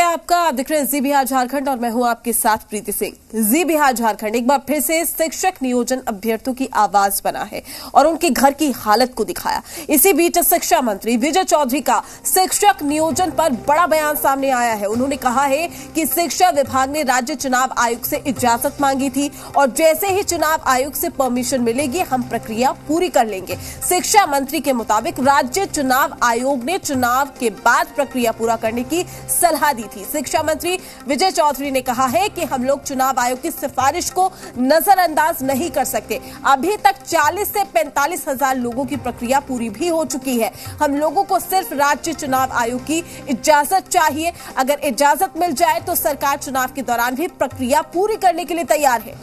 आपका। आप देख रहे हैं जी बिहार झारखंड और मैं हूं आपके साथ प्रीति सिंह। जी बिहार झारखंड एक बार फिर से शिक्षक नियोजन अभ्यर्थियों की आवाज बना है और उनके घर की हालत को दिखाया। इसी बीच शिक्षा मंत्री विजय चौधरी का शिक्षक नियोजन पर बड़ा बयान सामने आया है। उन्होंने कहा है कि शिक्षा विभाग ने राज्य चुनाव आयोग से इजाजत मांगी थी और जैसे ही चुनाव आयोग से परमिशन मिलेगी हम प्रक्रिया पूरी कर लेंगे। शिक्षा मंत्री के मुताबिक राज्य चुनाव आयोग ने चुनाव के बाद प्रक्रिया पूरा करने की सलाह दी थी। शिक्षा मंत्री विजय चौधरी ने कहा है कि हम लोग चुनाव आयोग की सिफारिश को नजरअंदाज नहीं कर सकते। अभी तक 40 से 45 हजार लोगों की प्रक्रिया पूरी भी हो चुकी है। हम लोगों को सिर्फ राज्य चुनाव आयोग की इजाजत चाहिए। अगर इजाजत मिल जाए तो सरकार चुनाव के दौरान भी प्रक्रिया पूरी करने के लिए तैयार है।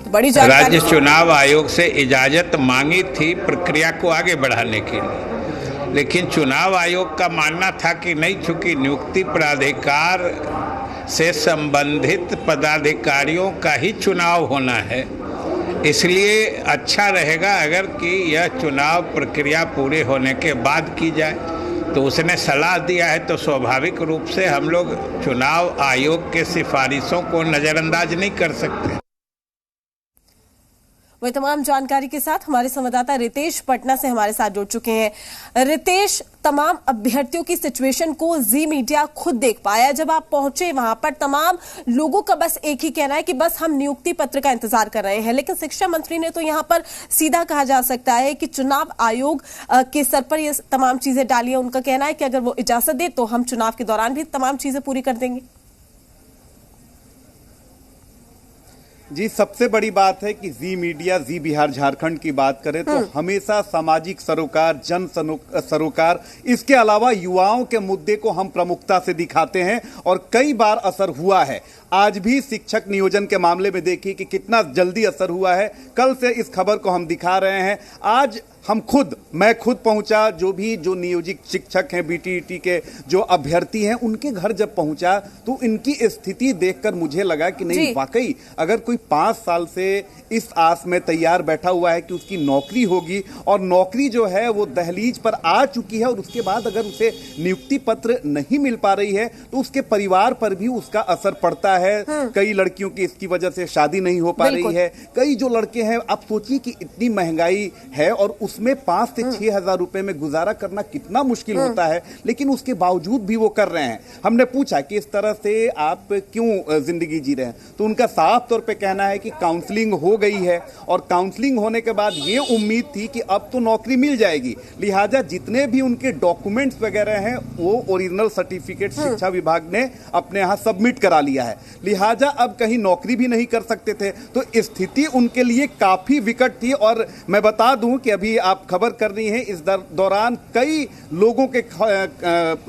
बड़ी जानकारी। राज्य चुनाव आयोग से इजाजत मांगी थी प्रक्रिया को आगे बढ़ाने के लिए, लेकिन चुनाव आयोग का मानना था कि नहीं, चूंकि नियुक्ति प्राधिकार से संबंधित पदाधिकारियों का ही चुनाव होना है, इसलिए अच्छा रहेगा अगर कि यह चुनाव प्रक्रिया पूरे होने के बाद की जाए। तो उसने सलाह दिया है, तो स्वाभाविक रूप से हम लोग चुनाव आयोग के सिफारिशों को नज़रअंदाज नहीं कर सकते। वही तमाम जानकारी के साथ हमारे संवाददाता रितेश पटना से हमारे साथ जुड़ चुके हैं। रितेश, तमाम अभ्यर्थियों की सिचुएशन को जी मीडिया खुद देख पाया। जब आप पहुंचे वहां पर तमाम लोगों का बस एक ही कहना है कि बस हम नियुक्ति पत्र का इंतजार कर रहे हैं, लेकिन शिक्षा मंत्री ने तो यहां पर सीधा कहा जा सकता है कि चुनाव आयोग के सर पर ये तमाम चीजें डाली है। उनका कहना है कि अगर वो इजाजत दे तो हम चुनाव के दौरान भी तमाम चीजें पूरी कर देंगे। जी, सबसे बड़ी बात है कि जी मीडिया, जी बिहार झारखंड की बात करें तो हमेशा सामाजिक सरोकार, जन सरोकार, इसके अलावा युवाओं के मुद्दे को हम प्रमुखता से दिखाते हैं और कई बार असर हुआ है। आज भी शिक्षक नियोजन के मामले में देखिए कि कितना जल्दी असर हुआ है। कल से इस खबर को हम दिखा रहे हैं। आज मैं खुद पहुंचा, जो नियोजित शिक्षक हैं, बीटीईटी के जो अभ्यर्थी हैं, उनके घर जब पहुंचा तो इनकी स्थिति देखकर मुझे लगा कि नहीं, वाकई अगर कोई 5 साल से इस आस में तैयार बैठा हुआ है कि उसकी नौकरी होगी और नौकरी जो है वो दहलीज पर आ चुकी है और उसके बाद अगर उसे नियुक्ति पत्र नहीं मिल पा रही है तो उसके परिवार पर भी उसका असर पड़ता है। कई लड़कियों की इसकी वजह से शादी नहीं हो पा रही है। कई जो लड़के हैं, आप सोचिए कि इतनी महंगाई है और उसमें 5 से 6 हजार रुपए में गुजारा करना कितना मुश्किल होता है, लेकिन उसके बावजूद भी वो कर रहे हैं। हमने पूछा कि इस तरह से आप क्यों जिंदगी जी रहे हैं, तो उनका साफ तौर पे कहना है कि काउंसलिंग हो गई है और काउंसलिंग होने के बाद ये उम्मीद थी कि अब तो नौकरी मिल जाएगी, लिहाजा जितने भी उनके डॉक्यूमेंट्स वगैरह हैं वो ओरिजिनल सर्टिफिकेट शिक्षा विभाग ने अपने यहाँ सबमिट करा लिया है, लिहाजा अब कहीं नौकरी भी नहीं कर सकते थे। तो स्थिति उनके लिए काफी विकट थी। और मैं बता दूं कि अभी आप खबर कर रही हैं, इस दौरान कई लोगों के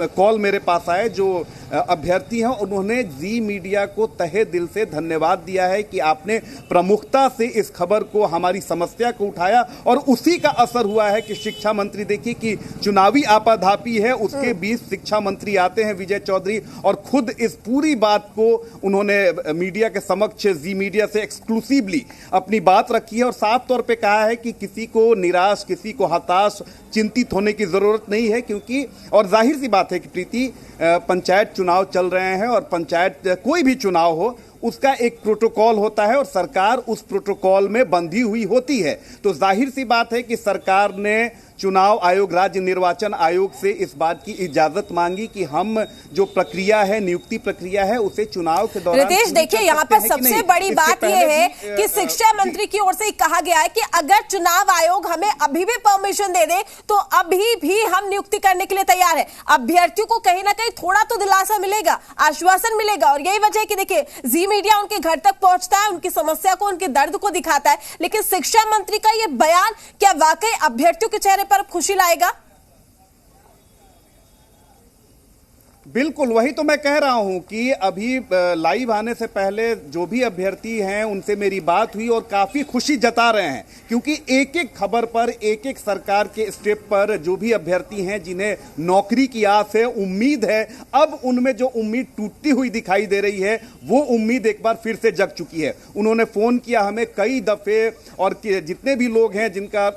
कॉल मेरे पास आए जो अभ्यर्थी हैं। उन्होंने जी मीडिया को तहे दिल से धन्यवाद दिया है कि आपने प्रमुखता से इस खबर को, हमारी समस्या को उठाया और उसी का असर हुआ है कि शिक्षा मंत्री, देखिए कि चुनावी आपाधापी है, उसके बीच शिक्षा मंत्री आते हैं विजय चौधरी और खुद इस पूरी बात को उन्होंने मीडिया के समक्ष, जी मीडिया से एक्सक्लूसिवली अपनी बात रखी है और साफ तौर पे कहा है कि किसी को निराश, किसी को हताश, चिंतित होने की जरूरत नहीं है, क्योंकि और जाहिर सी बात है कि प्रीति, पंचायत चुनाव चल रहे हैं और पंचायत कोई भी चुनाव हो उसका एक प्रोटोकॉल होता है और सरकार उस प्रोटोकॉल में बंधी हुई होती है। तो जाहिर सी बात है कि सरकार ने चुनाव आयोग, राज्य निर्वाचन आयोग से इस बात की इजाजत मांगी कि हम जो प्रक्रिया है, नियुक्ति प्रक्रिया है, उसे चुनाव के दौरान। रितेश, देखिए यहाँ पर सबसे बड़ी बात यह है कि शिक्षा मंत्री की ओर से कहा गया है कि अगर चुनाव आयोग हमें अभी भी परमिशन दे दे तो अभी भी हम नियुक्ति करने के लिए तैयार है। अभ्यर्थियों को कहीं ना कहीं थोड़ा तो दिलासा मिलेगा, आश्वासन मिलेगा और यही वजह है कि देखिए जी मीडिया उनके घर तक पहुंचता है, उनकी समस्या को, उनके दर्द को दिखाता है, लेकिन शिक्षा मंत्री का यह बयान क्या वाकई अभ्यर्थियों के चेहरे पर खुशी लाएगा? बिल्कुल, वही तो मैं कह रहा हूं कि अभी लाइव आने से पहले जो भी अभ्यर्थी हैं उनसे मेरी बात हुई और काफी खुशी जता रहे हैं, क्योंकि एक एक खबर पर, एक एक सरकार के स्टेप पर जो भी अभ्यर्थी हैं जिन्हें नौकरी की आस है, उम्मीद है, अब उनमें जो उम्मीद टूटती हुई दिखाई दे रही है वो उम्मीद एक बार फिर से जग चुकी है। उन्होंने फोन किया हमें कई दफे और जितने भी लोग हैं जिनका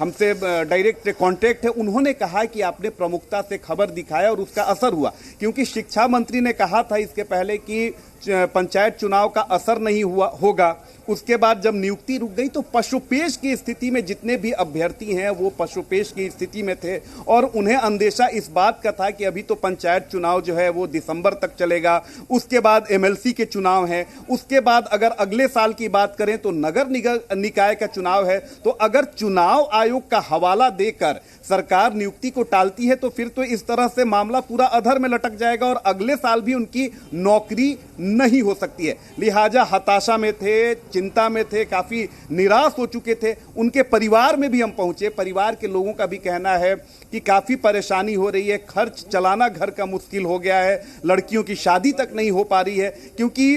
हमसे डायरेक्ट कांटेक्ट है, उन्होंने कहा कि आपने प्रमुखता से खबर दिखाया और उसका असर हुआ। क्योंकि शिक्षा मंत्री ने कहा था इसके पहले कि पंचायत चुनाव का असर नहीं होगा। उसके बाद जब नियुक्ति रुक गई तो पशुपेश की स्थिति में जितने भी अभ्यर्थी हैं वो पशुपेश की स्थिति में थे और उन्हें अंदेशा इस बात का था कि अभी तो पंचायत चुनाव जो है वो दिसंबर तक चलेगा, उसके बाद एमएलसी के चुनाव हैं, उसके बाद अगर अगले साल की बात करें तो नगर निकाय का चुनाव है। तो अगर चुनाव आयोग का हवाला देकर सरकार नियुक्ति को टालती है तो फिर तो इस तरह से मामला पूरा अधर में लटक जाएगा और अगले साल भी उनकी नौकरी नहीं हो सकती है। लिहाजा हताशा में थे, चिंता में थे, काफी निराश हो चुके थे। उनके परिवार में भी हम पहुंचे, परिवार के लोगों का भी कहना है कि काफी परेशानी हो रही है, खर्च चलाना घर का मुश्किल हो गया है, लड़कियों की शादी तक नहीं हो पा रही है। क्योंकि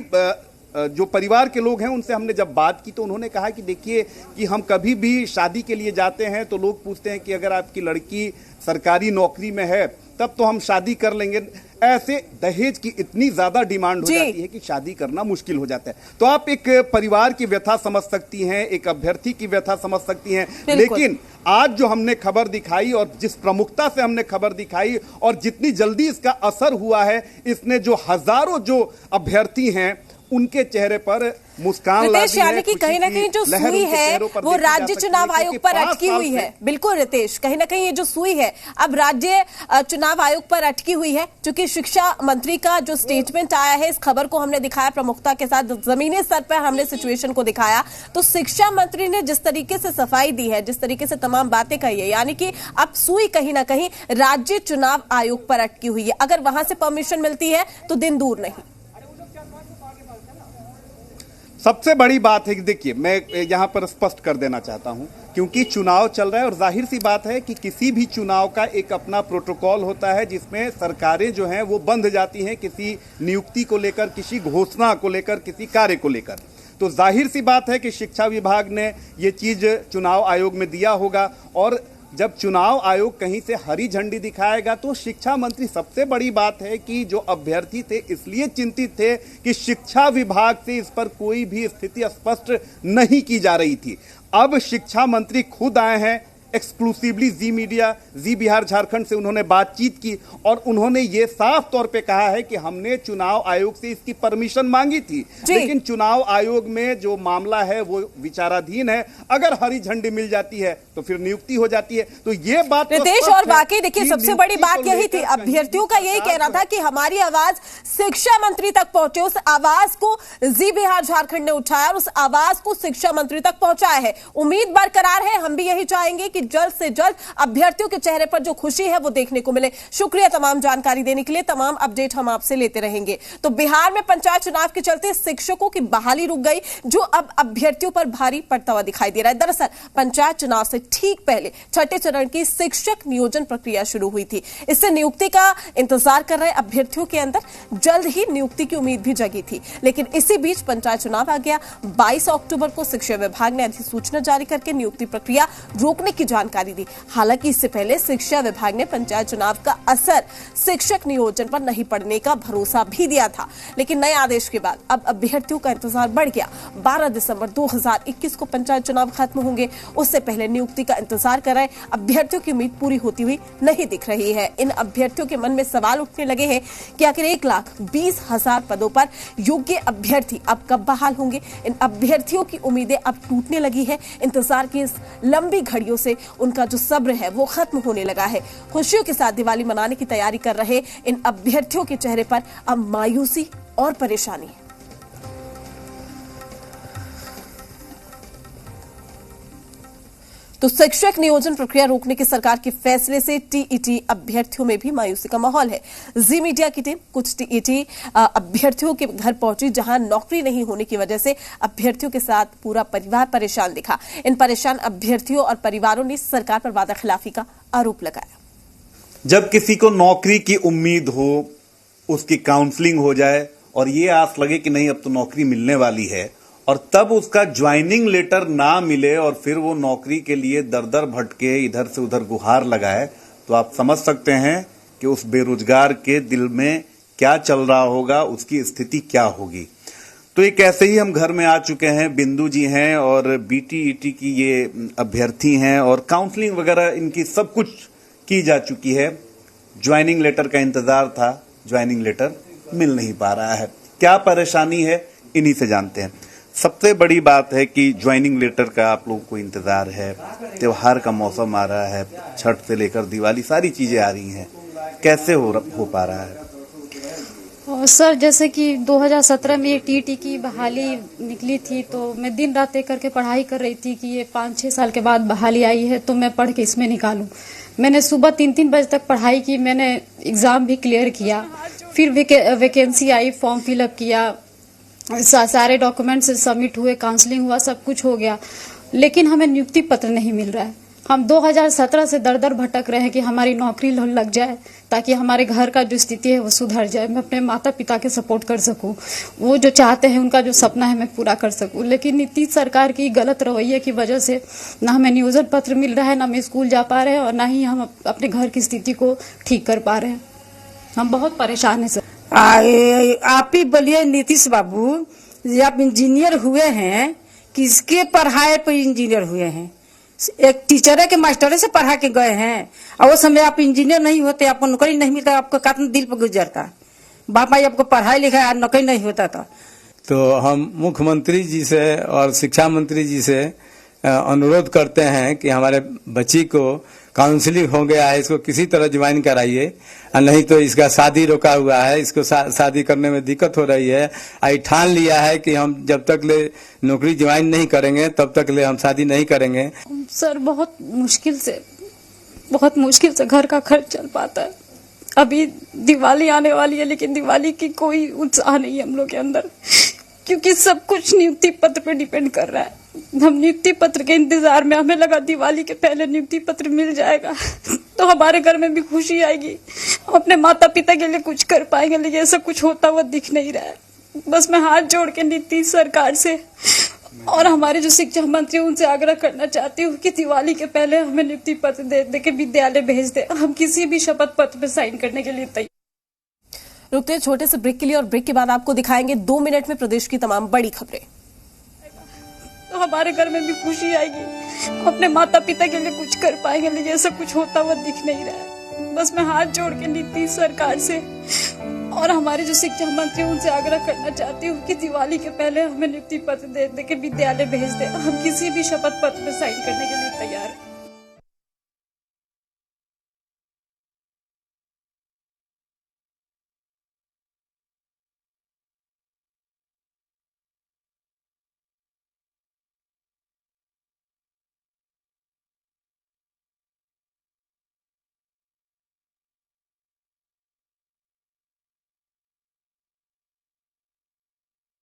जो परिवार के लोग हैं उनसे हमने जब बात की तो उन्होंने कहा कि देखिए कि हम कभी भी शादी के लिए जाते हैं तो लोग पूछते हैं कि अगर आपकी लड़की सरकारी नौकरी में है तब तो हम शादी कर लेंगे। ऐसे दहेज की इतनी ज्यादा डिमांड हो जाती है कि शादी करना मुश्किल हो जाता है। तो आप एक परिवार की व्यथा समझ सकती हैं, एक अभ्यर्थी की व्यथा समझ सकती हैं। लेकिन आज जो हमने खबर दिखाई और जिस प्रमुखता से हमने खबर दिखाई और जितनी जल्दी इसका असर हुआ है, इसने जो हजारों जो अभ्यर्थी हैं उनके चेहरे पर मुस्कान ला दी है। यानी कि कहीं ना कहीं जो सुई है वो राज्य चुनाव आयोग पर अटकी हुई है। बिल्कुल रितेश, कहीं ना कहीं ये जो सुई है अब राज्य चुनाव आयोग पर अटकी हुई है। क्योंकि शिक्षा मंत्री का जो स्टेटमेंट आया है, इस खबर को हमने दिखाया प्रमुखता के साथ, जमीनी स्तर पर हमने सिचुएशन को दिखाया। तो शिक्षा मंत्री ने जिस तरीके से सफाई दी है, जिस तरीके से तमाम बातें कही है, यानी कि अब सुई कहीं ना कहीं राज्य चुनाव आयोग पर अटकी हुई है। अगर वहां से परमिशन मिलती है तो दिन दूर नहीं। सबसे बड़ी बात है कि देखिए, मैं यहां पर स्पष्ट कर देना चाहता हूं, क्योंकि चुनाव चल रहा है और जाहिर सी बात है कि किसी भी चुनाव का एक अपना प्रोटोकॉल होता है जिसमें सरकारें जो हैं वो बंध जाती हैं किसी नियुक्ति को लेकर, किसी घोषणा को लेकर, किसी कार्य को लेकर। तो जाहिर सी बात है कि शिक्षा विभाग ने ये चीज चुनाव आयोग में दिया होगा और जब चुनाव आयोग कहीं से हरी झंडी दिखाएगा तो शिक्षा मंत्री, सबसे बड़ी बात है कि जो अभ्यर्थी थे इसलिए चिंतित थे कि शिक्षा विभाग से इस पर कोई भी स्थिति स्पष्ट नहीं की जा रही थी। अब शिक्षा मंत्री खुद आए हैं, एक्सक्लूसिवली जी मीडिया, जी बिहार झारखंड से उन्होंने बातचीत की और उन्होंने ये साफ तौर पे कहा है कि हमने चुनाव आयोग से इसकी परमिशन मांगी थी, लेकिन चुनाव आयोग में जो मामला है वो विचाराधीन है। अगर हरी झंडी मिल जाती है तो फिर नियुक्ति हो जाती है। तो ये बात रितेश, और बाकी देखिए सबसे बड़ी बात यही थी, अभ्यर्थियों का यही कहना था कि हमारी आवाज शिक्षा मंत्री तक पहुंचे। उस आवाज को जी बिहार झारखंड ने उठाया और उस आवाज को शिक्षा मंत्री तक पहुंचाया है। उम्मीद बरकरार है, हम भी यही चाहेंगे कि जल्द से जल्द अभ्यर्थियों के चेहरे पर जो खुशी है वो देखने को मिले। शुक्रिया तमाम जानकारी देने के लिए, तमाम अपडेट हम आपसे लेते रहेंगे। तो बिहार में पंचायत चुनाव के चलते शिक्षकों की बहाली रुक गई, जो अब अभ्यर्थियों पर भारी पड़ता हुआ दिखाई दे रहा है। दरअसल पंचायत चुनाव से ठीक पहले छठे चरण की शिक्षक नियोजन प्रक्रिया शुरू हुई थी। इससे नियुक्ति का इंतजार कर रहे अभ्यर्थियों के अंदर जल्द ही नियुक्ति की उम्मीद भी जगी थी। लेकिन इसी बीच पंचायत चुनाव आ गया। 22 अक्टूबर को शिक्षा विभाग ने अधिसूचना जारी करके नियुक्ति प्रक्रिया रोकने की जानकारी दी। हालांकि इससे पहले शिक्षा विभाग ने पंचायत चुनाव का असर शिक्षक नियोजन पर नहीं पड़ने का भरोसा भी दिया था। लेकिन नए आदेश के बाद अब अभ्यर्थियों का इंतजार बढ़ गया। 12 दिसंबर 2021 को पंचायत चुनाव खत्म होंगे, उससे पहले नियुक्ति का इंतजार कर रहे अभ्यर्थियों की उम्मीद पूरी होती हुई नहीं दिख रही है। इन अभ्यर्थियों के मन में सवाल उठने लगे हैं कि आखिर 1,20,000 पदों पर योग्य अभ्यर्थी अब कब बहाल होंगे। इन अभ्यर्थियों की उम्मीदें अब टूटने लगी है। इंतजार की इस लंबी घड़ियों से उनका जो सब्र है वो खत्म होने लगा है। खुशियों के साथ दिवाली मनाने की तैयारी कर रहे इन अभ्यर्थियों के चेहरे पर अब मायूसी और परेशानी है। तो शिक्षक नियोजन प्रक्रिया रोकने के सरकार के फैसले से टीईटी अभ्यर्थियों में भी मायूसी का माहौल है। जी मीडिया की टीम कुछ टीईटी अभ्यर्थियों के घर पहुंची, जहां नौकरी नहीं होने की वजह से अभ्यर्थियों के साथ पूरा परिवार परेशान दिखा। इन परेशान अभ्यर्थियों और परिवारों ने सरकार पर वादाखिलाफी का आरोप लगाया। जब किसी को नौकरी की उम्मीद हो, उसकी काउंसलिंग हो जाए और ये आस लगे कि नहीं अब तो नौकरी मिलने वाली है, और तब उसका ज्वाइनिंग लेटर ना मिले और फिर वो नौकरी के लिए दर दर भटके, इधर से उधर गुहार लगाए, तो आप समझ सकते हैं कि उस बेरोजगार के दिल में क्या चल रहा होगा, उसकी स्थिति क्या होगी। तो एक ऐसे ही हम घर में आ चुके हैं, बिंदु जी हैं और बीटीईटी की ये अभ्यर्थी हैं और काउंसलिंग वगैरह इनकी सब कुछ की जा चुकी है। ज्वाइनिंग लेटर का इंतजार था, ज्वाइनिंग लेटर मिल नहीं पा रहा है। क्या परेशानी है, इन्हीं से जानते हैं। सबसे बड़ी बात है कि ज्वाइनिंग लेटर का आप लोगों को इंतजार है, त्योहार का मौसम आ रहा है, छठ से लेकर दिवाली सारी चीजें आ रही हैं, कैसे हो पा रहा है? और सर, जैसे कि 2017 में ये टीटी की बहाली निकली थी, तो मैं दिन रात एक करके पढ़ाई कर रही थी कि ये 5-6 साल के बाद बहाली आई है तो मैं पढ़ के इसमें निकालूं। मैंने सुबह 3-3 बजे तक पढ़ाई की, मैंने एग्जाम भी क्लियर किया, फिर वैकेंसी आई, फॉर्म फिलअप किया, सारे डॉक्यूमेंट्स सबमिट हुए, काउंसलिंग हुआ, सब कुछ हो गया, लेकिन हमें नियुक्ति पत्र नहीं मिल रहा है। हम 2017 से दर दर भटक रहे हैं कि हमारी नौकरी लग जाए ताकि हमारे घर का जो स्थिति है वो सुधर जाए, मैं अपने माता पिता के सपोर्ट कर सकूं, वो जो चाहते हैं उनका जो सपना है मैं पूरा कर सकूं। लेकिन नीतीश सरकार की गलत रवैये की वजह से ना हमें नियोजन पत्र मिल रहा है, ना हम स्कूल जा पा रहे हैं और ना ही हम अपने घर की स्थिति को ठीक कर पा रहे हैं। हम बहुत परेशान हैं सर। आप ही बोलिए नीतीश बाबू, आप इंजीनियर हुए हैं, किसके पढ़ाई पर इंजीनियर हुए हैं? एक टीचर के मास्टरे से पढ़ा के गए हैं और वो समय आप इंजीनियर नहीं होते, आपको नौकरी नहीं मिलता, आपको कितना दिल पर गुजरता। बाप भाई आपको पढ़ाई लिखाई नौकरी नहीं होता था। तो हम मुख्यमंत्री जी से और शिक्षा मंत्री जी से अनुरोध करते हैं कि हमारे बच्ची को काउंसलिंग हो गया है, इसको किसी तरह ज्वाइन कराइए, नहीं तो इसका शादी रोका हुआ है, इसको शादी करने में दिक्कत हो रही है। आई ठान लिया है कि हम जब तक ले नौकरी ज्वाइन नहीं करेंगे तब तक ले हम शादी नहीं करेंगे। सर, बहुत मुश्किल से घर का खर्च चल पाता है। अभी दिवाली आने वाली है लेकिन दिवाली की कोई उत्साह नहीं है हम लोग के अंदर, क्योंकि सब कुछ नियुक्ति पत्र पे डिपेंड कर रहा है। हम नियुक्ति पत्र के इंतजार में, हमें लगा दिवाली के पहले नियुक्ति पत्र मिल जाएगा तो हमारे घर में भी खुशी आएगी, हम अपने माता पिता के लिए कुछ कर पाएंगे, लेकिन ऐसा कुछ होता हुआ दिख नहीं रहा है। बस मैं हाथ जोड़ के नीतीश सरकार से और हमारे जो शिक्षा मंत्री उनसे आग्रह करना चाहती हूँ कि दिवाली के पहले हमें नियुक्ति पत्र दे के विद्यालय भेज दे। हम किसी भी शपथ पत्र पे साइन करने के लिए तैयार। रुकते हैं छोटे से ब्रेक के लिए और ब्रेक के बाद आपको दिखाएंगे 2 मिनट में प्रदेश की तमाम बड़ी खबरें। तो हमारे घर में भी खुशी आएगी, हम अपने माता पिता के लिए कुछ कर पाएंगे, लेकिन ऐसा कुछ होता हुआ दिख नहीं रहा है। बस मैं हाथ जोड़ के नीतीश सरकार से और हमारे जो शिक्षा मंत्री उनसे आग्रह करना चाहती हूँ कि दिवाली के पहले हमें नियुक्ति पत्र दे के विद्यालय भेज दे। हम किसी भी शपथ पत्र में साइन करने के लिए तैयार हैं।